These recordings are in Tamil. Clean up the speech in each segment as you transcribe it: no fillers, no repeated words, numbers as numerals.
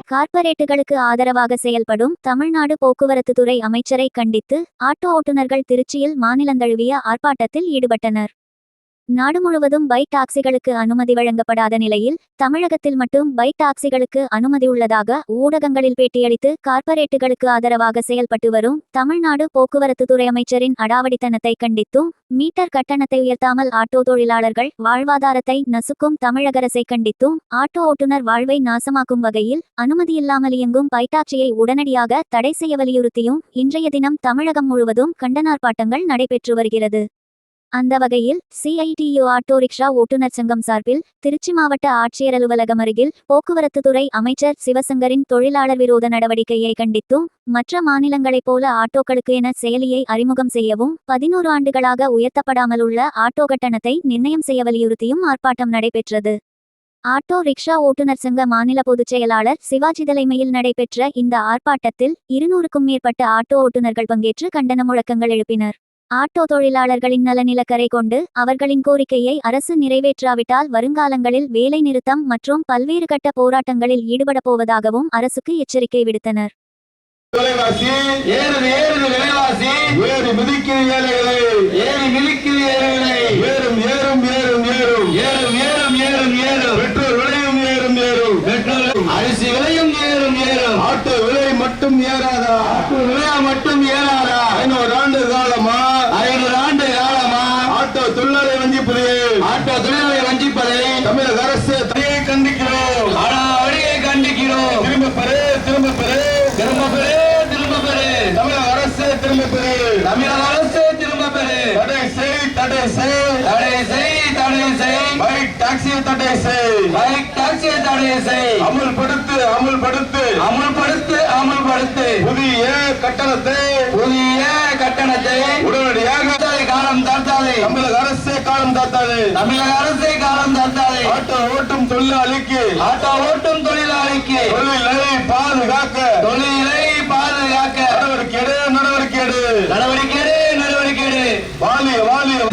கார்ப்பரேட்டுகளுக்கு ஆதரவாக செயல்படும் தமிழ்நாடு போக்குவரத்து துறை அமைச்சரை கண்டித்து ஆட்டோ ஓட்டுநர்கள் திருச்சியில் மாநிலந்தழுவிய ஆர்ப்பாட்டத்தில் ஈடுபட்டனர். நாடு முழுவதும் பைக் டாக்சிகளுக்கு அனுமதி வழங்கப்படாத நிலையில் தமிழகத்தில் மட்டும் பைக் டாக்சிகளுக்கு அனுமதி உள்ளதாக ஊடகங்களில் பேட்டியளித்து கார்ப்பரேட்டுகளுக்கு ஆதரவாக செயல்பட்டு வரும் தமிழ்நாடு போக்குவரத்து துறை அமைச்சரின் அடாவடித்தனத்தை கண்டித்தும், மீட்டர் கட்டணத்தை உயர்த்தாமல் ஆட்டோ தொழிலாளர்கள் வாழ்வாதாரத்தை நசுக்கும் தமிழக அரசை கண்டித்தும், ஆட்டோ ஓட்டுநர் வாழ்வை நாசமாக்கும் வகையில் அனுமதியில்லாமல் இயங்கும் பைக் டாக்சியை உடனடியாக தடை செய்ய வலியுறுத்தியும் இன்றைய தினம் தமிழகம் முழுவதும் கண்டனார்ப்பாட்டங்கள் நடைபெற்று வருகிறது. அந்த வகையில் CITU ஆட்டோ ரிக்ஷா ஓட்டுநர் சங்கம் சார்பில் திருச்சி மாவட்ட ஆட்சியர் அலுவலகம் அருகில் போக்குவரத்து துறை அமைச்சர் சிவசங்கரின் தொழிலாளர் விரோத நடவடிக்கையை கண்டித்தும், மற்ற மாநிலங்களைப் போல ஆட்டோக்களுக்கு என செயலியை அறிமுகம் செய்யவும் 11 ஆண்டுகளாக உயர்த்தப்படாமல் உள்ள ஆட்டோ கட்டணத்தை நிர்ணயம் செய்ய வலியுறுத்தியும் ஆர்ப்பாட்டம் நடைபெற்றது. ஆட்டோ ரிக்ஷா ஓட்டுநர் சங்க மாநில பொதுச் செயலாளர் சிவாஜி தலைமையில் நடைபெற்ற இந்த ஆர்ப்பாட்டத்தில் 200க்கும் மேற்பட்ட ஆட்டோ ஓட்டுநர்கள் பங்கேற்று கண்டன முழக்கங்கள் எழுப்பினர். ஆட்டோ தொழிலாளர்களின் நலனிலக்கரை கொண்டு அவர்களின் கோரிக்கையை அரசு நிறைவேற்றாவிட்டால் வருங்காலங்களில் வேலை நிறுத்தம் மற்றும் பல்வேறு கட்ட போராட்டங்களில் ஈடுபடப் போவதாகவும் அரசுக்கு எச்சரிக்கை விடுத்தனர். அரிசி விலையும் ஏறும் ஏறும், ஆட்டோ விலை மட்டும் ஏறாதா? ஆட்டோ விலை மட்டும் ஏறாதா? 500 ஆண்டு காலமா ஆட்டோ தொழிலாளரை வஞ்சிப்பதை தமிழக அரசு தனியை கண்டிக்கிறோம். கண்டிக்கிறோம். திரும்ப பெறு தமிழக அரசு திரும்ப பெறு. தடை செய் பைக் டாக்ஸியை தடை செய். அமுல்படுத்து புதிய கட்டணத்தை உடனடியாக காலம் தாழ்த்தாதே. தமிழக அரசே காலம் தாழ்த்தாதே. ஆட்டோ ஓட்டும் தொழிலாளிக்கு தொழிலை பாதுகாக்க நடவடிக்கை எடு. வாலிய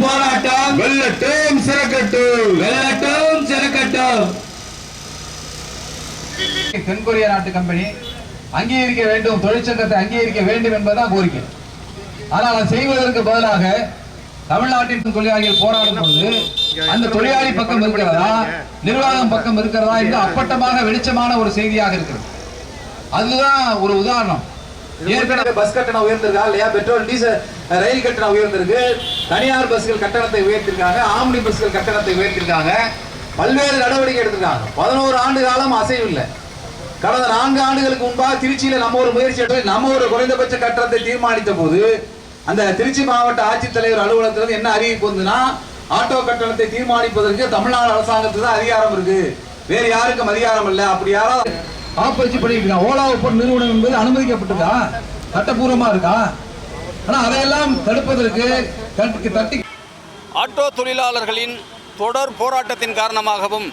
போராட்டம் வெல்லட்டும் சிறக்கட்டும். தென்கொரிய நாட்டு கம்பெனி அங்கீகரிக்க வேண்டும், தொழிற்சங்கத்தை அங்கீகரிக்க வேண்டும் என்பதுதான் கோரிக்கை. ஆனால் அதை செய்வதற்கு பதிலாக தமிழ்நாட்டின் தொழிலாளிகள் போராடும் பொழுது அந்த தொழிலாளி பக்கம் இருக்கிறதா, நிர்வாகம் பக்கம் இருக்கிறதா என்று அப்பட்டமாக வெளிச்சமான ஒரு செய்தியாக இருக்கிறது. அதுதான் ஒரு உதாரணம். ஏற்கனவே பஸ் கட்டணம் உயர்ந்திருக்கா இல்லையா? பெட்ரோல் டீசல் ரயில் கட்டணம் உயர்ந்திருக்கு. தனியார் பஸ்கள் கட்டணத்தை உயர்த்திருக்காங்க, ஆம்னி பஸ்கள் கட்டணத்தை உயர்த்திருக்காங்க. பல்வேறு நடவடிக்கை எடுத்திருக்காங்க. 11 ஆண்டு காலம் அசைவில்லை. கடந்த 4 ஆண்டுகளுக்கு முன்பாக திருச்சியில நம்ம ஒரு முயற்சி எடுத்து நம்ம ஒரு குறைந்தபட்ச கட்டணத்தை தீர்மானித்த போது அந்த திருச்சி மாவட்ட ஆட்சித்தலைவர் அலுவலகத்திலிருந்து என்ன அறிவிப்பு வந்துன்னா, ஆட்டோ கட்டணத்தை தீர்மானிப்பதற்கு தமிழ்நாடு அரசாங்கத்துக்கு தான் அதிகாரம் இருக்கு, வேறு யாருக்கும் அதிகாரம் இல்லை. அப்படி யாராவது ஆப்பரிச்சு பண்ணிட்டு ஓலா ஊபர் நிறுவனம் என்பது அனுமதிக்கப்பட்டிருக்கா, சட்டப்பூர்வமா இருக்கா? ஆனா அதையெல்லாம் தடுப்பதற்கு ஆட்டோ தொழிலாளர்களின் தொடர் போராட்டத்தின் காரணமாகவும்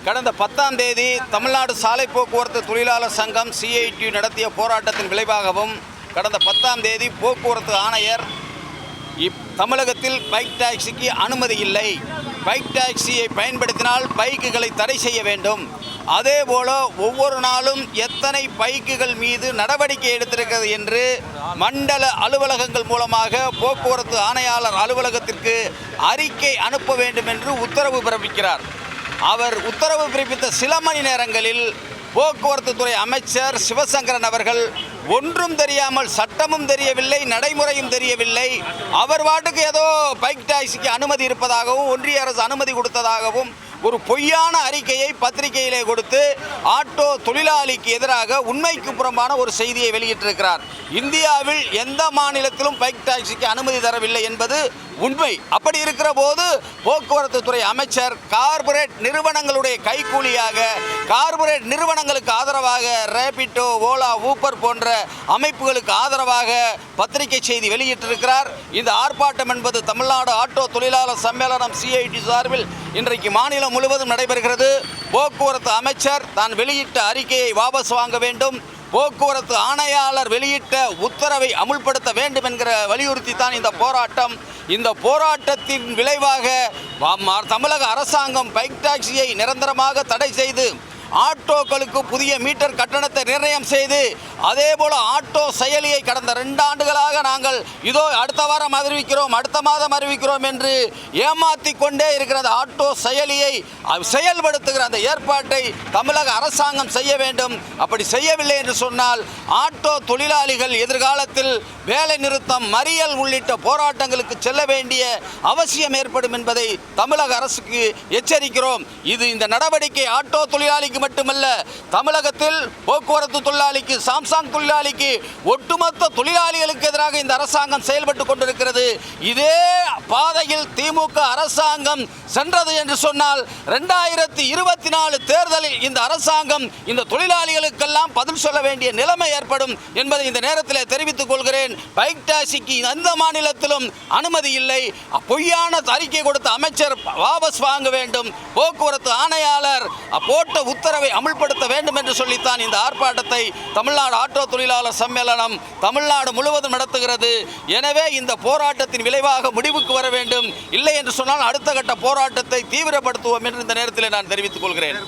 கடந்த 10ஆம் தேதி தமிழ்நாடு சாலை போக்குவரத்து தொழிலாளர் சங்கம் CITU நடத்திய போராட்டத்தின் விளைவாகவும் கடந்த 10ஆம் தேதி போக்குவரத்து ஆணையர் தமிழகத்தில் பைக் டாக்ஸிக்கு அனுமதி இல்லை, பைக் டாக்ஸியை பயன்படுத்தினால் பைக்குகளை தடை செய்ய வேண்டும், அதேபோல ஒவ்வொரு நாளும் எத்தனை பைக்குகள் மீது நடவடிக்கை எடுத்திருக்கிறது என்று மண்டல அலுவலகங்கள் மூலமாக போக்குவரத்து ஆணையாளர் அலுவலகத்திற்கு அறிக்கை அனுப்ப வேண்டும் என்று உத்தரவு பிறப்பிக்கிறார். அவர் உத்தரவு பிறப்பித்த சில மணி நேரங்களில் போக்குவரத்து துறை அமைச்சர் சிவசங்கரன் அவர்கள் ஒன்றும் தெரியாமல், சட்டமும் தெரியவில்லை, நடைமுறையும் தெரியவில்லை, அவர் வாட்டுக்கு ஏதோ பைக் டாக்ஸிக்கு அனுமதி இருப்பதாகவும் ஒன்றிய அரசு அனுமதி கொடுத்ததாகவும் ஒரு பொய்யான அறிக்கையை பத்திரிகையிலே கொடுத்து ஆட்டோ தொழிலாளிக்கு எதிராக உண்மைக்கு புறம்பான ஒரு செய்தியை வெளியிட்டிருக்கிறார். இந்தியாவில் எந்த மாநிலத்திலும் பைக் டாக்ஸிக்கு அனுமதி தரவில்லை என்பது உண்மை. அப்படி இருக்கிற போது போக்குவரத்து துறை அமைச்சர் கார்ப்பரேட் நிறுவனங்களுடைய கைக்கூலியாக, கார்ப்பரேட் நிறுவனங்களுக்கு ஆதரவாக, ரேபிட்டோ, ஓலா, ஊபர் போன்ற அமைப்புகளுக்கு ஆதரவாக பத்திரிகை செய்தி வெளியிட்டிருக்கிறார். இந்த ஆர்ப்பாட்டம் என்பது தமிழ்நாடு ஆட்டோ தொழிலாளர் சம்மேளனம் CITU சார்பில் இன்றைக்கு மாநிலம் முழுவதும் நடைபெறுகிறது. போக்குவரத்து அமைச்சர் தான் வெளியிட்ட அறிக்கையை வாபஸ் வாங்க வேண்டும், போக்குவரத்து ஆணையாளர் வெளியிட்ட உத்தரவை அமுல்படுத்த வேண்டும் என்கிற வலியுறுத்தி தான் இந்த போராட்டம். இந்த போராட்டத்தின் விளைவாக தமிழக அரசாங்கம் பைக் டாக்ஸியை நிரந்தரமாக தடை செய்து ஆட்டோக்களுக்கு புதிய மீட்டர் கட்டணத்தை நிர்ணயம் செய்து அதேபோல் ஆட்டோ செயலியை கடந்த 2 ஆண்டுகளாக நாங்கள் இதோ அடுத்த வாரம் அறிவிக்கிறோம், அடுத்த மாதம் அறிவிக்கிறோம் என்று ஏமாற்றி கொண்டே இருக்கிறது. ஆட்டோ செயலியை செயல்படுத்துகிற அந்த ஏற்பாட்டை தமிழக அரசாங்கம் செய்ய வேண்டும். அப்படி செய்யவில்லை என்று சொன்னால் ஆட்டோ தொழிலாளிகள் எதிர்காலத்தில் வேலை நிறுத்தம், மறியல் உள்ளிட்ட போராட்டங்களுக்கு செல்ல வேண்டிய அவசியம் ஏற்படும் என்பதை தமிழக அரசுக்கு எச்சரிக்கிறோம். இந்த நடவடிக்கை ஆட்டோ தொழிலாளிக்கு மட்டுமல்ல, தமிழகத்தில் போக்குவரத்து தொழிலாளிக்கு, சாம்சங் தொழிலாளிக்கு, ஒட்டுமொத்த தொழிலாளிகளுக்கு எதிராக இந்த அரசாங்கம் செயல்பட்டு கொண்டிருக்கிறது. இதே பாதையில் திமுக அரசாங்கம் சென்றது என்று சொன்னால் 2024 தேர்தலில் இந்த அரசாங்கம் இந்த தொழிலாளிகளுக்கெல்லாம் பதில் சொல்ல வேண்டிய நிலைமை ஏற்படும் என்பதை இந்த நேரத்தில் தெரிவித்துக் கொள்கிறேன். பைக் டாக்ஸிக்கு எந்த மாநிலத்திலும் அனுமதி இல்லை. பொய்யான அறிக்கை கொடுத்த அமைச்சர் வாபஸ் வாங்க வேண்டும். போக்குவரத்து ஆணையாளர் போட்ட உத்தரவை அமல்படுத்த வேண்டும் என்று சொல்லித்தான் இந்த ஆர்ப்பாட்டத்தை தமிழ்நாடு ஆட்டோ தொழிலாளர் சம்மேளனம் தமிழ்நாடு முழுவதும் நடத்துகிறது. எனவே இந்த போராட்டத்தின் விளைவாக முடிவுக்கு வர வேண்டும். இல்லை என்று சொன்னால் அடுத்த கட்ட போராட்டத்தை தீவிரப்படுத்துவோம் என்று இந்த நேரத்தில் நான் தெரிவித்துக் கொள்கிறேன்.